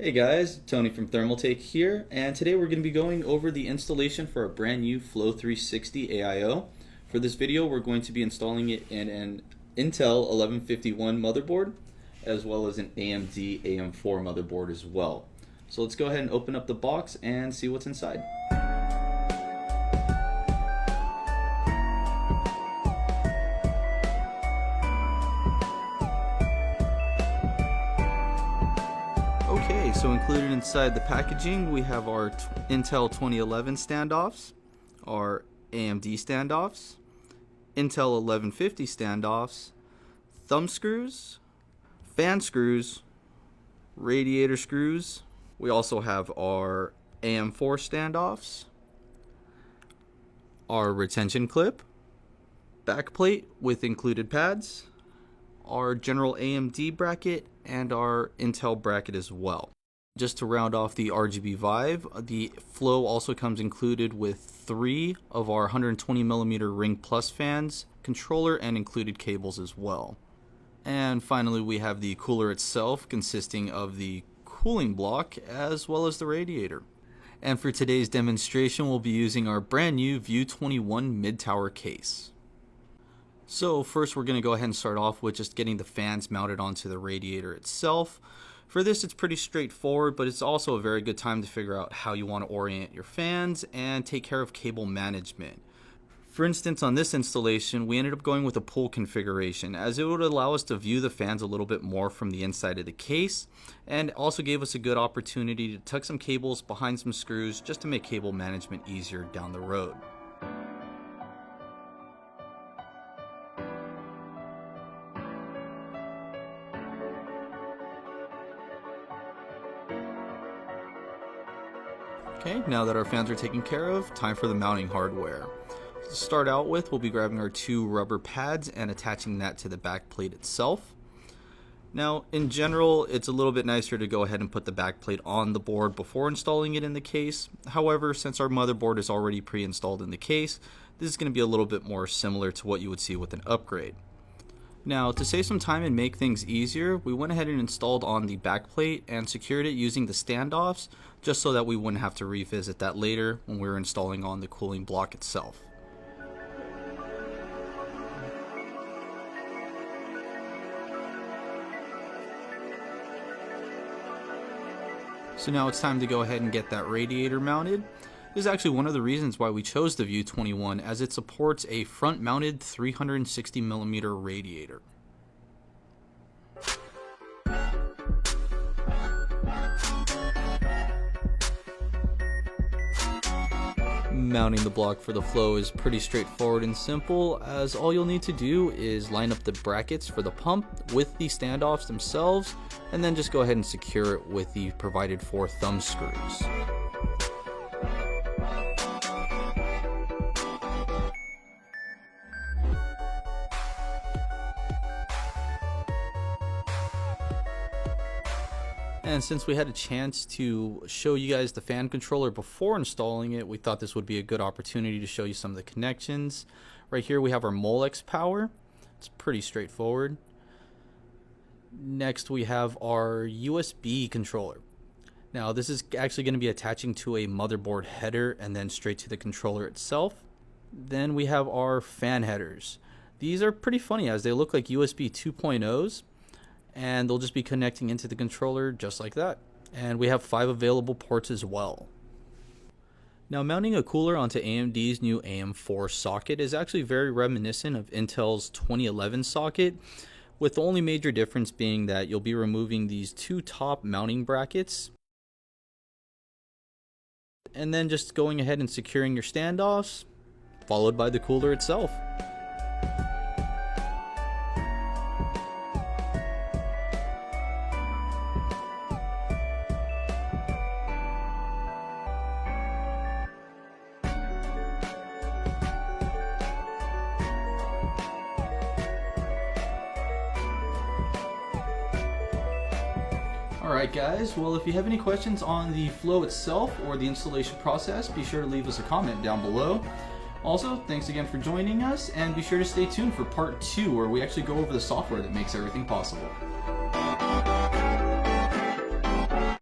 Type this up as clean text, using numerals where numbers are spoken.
Hey guys, Tony from Thermaltake here, and today we're going to be going over the installation for a brand new Flow 360 AIO. For this video, we're going to be installing it in an Intel 1151 motherboard, as well as an AMD AM4 motherboard as well. So let's go ahead and open up the box and see what's inside. Okay, so included inside the packaging we have our Intel 2011 standoffs, our AMD standoffs, Intel 1150 standoffs, thumb screws, fan screws, radiator screws. We also have our AM4 standoffs, our retention clip, backplate with included pads, our general AMD bracket, and our Intel bracket as well. Just to round off the RGB vibe, the Flow also comes included with 3 of our 120mm Ring Plus fans, controller, and included cables as well. And finally we have the cooler itself, consisting of the cooling block as well as the radiator. And for today's demonstration we'll be using our brand new View 21 mid-tower case. So first we're going to go ahead and start off with just getting the fans mounted onto the radiator itself. For this it's pretty straightforward, but it's also a very good time to figure out how you want to orient your fans and take care of cable management. For instance, on this installation we ended up going with a pull configuration, as it would allow us to view the fans a little bit more from the inside of the case, and also gave us a good opportunity to tuck some cables behind some screws just to make cable management easier down the road. Okay, now that our fans are taken care of, time for the mounting hardware. To start out with, we'll be grabbing our 2 rubber pads and attaching that to the back plate itself. Now, in general, it's a little bit nicer to go ahead and put the back plate on the board before installing it in the case. However, since our motherboard is already pre-installed in the case, this is going to be a little bit more similar to what you would see with an upgrade. Now, to save some time and make things easier, we went ahead and installed on the back plate and secured it using the standoffs, just so that we wouldn't have to revisit that later when we were installing on the cooling block itself. So now it's time to go ahead and get that radiator mounted. This is actually one of the reasons why we chose the View 21, as it supports a front-mounted 360mm radiator. Mounting the block for the Flow is pretty straightforward and simple, as all you'll need to do is line up the brackets for the pump with the standoffs themselves, and then just go ahead and secure it with the provided 4 thumb screws. And since we had a chance to show you guys the fan controller before installing it, we thought this would be a good opportunity to show you some of the connections. Right here we have our Molex power. It's pretty straightforward. Next we have our USB controller. Now this is actually going to be attaching to a motherboard header and then straight to the controller itself. Then we have our fan headers. These are pretty funny, as they look like USB 2.0s. And they'll just be connecting into the controller just like that. And we have 5 available ports as well. Now, mounting a cooler onto AMD's new AM4 socket is actually very reminiscent of Intel's 2011 socket, with the only major difference being that you'll be removing these 2 top mounting brackets and then just going ahead and securing your standoffs, followed by the cooler itself. Alright guys, well if you have any questions on the Flow itself or the installation process, be sure to leave us a comment down below. Also, thanks again for joining us, and be sure to stay tuned for part 2 where we actually go over the software that makes everything possible.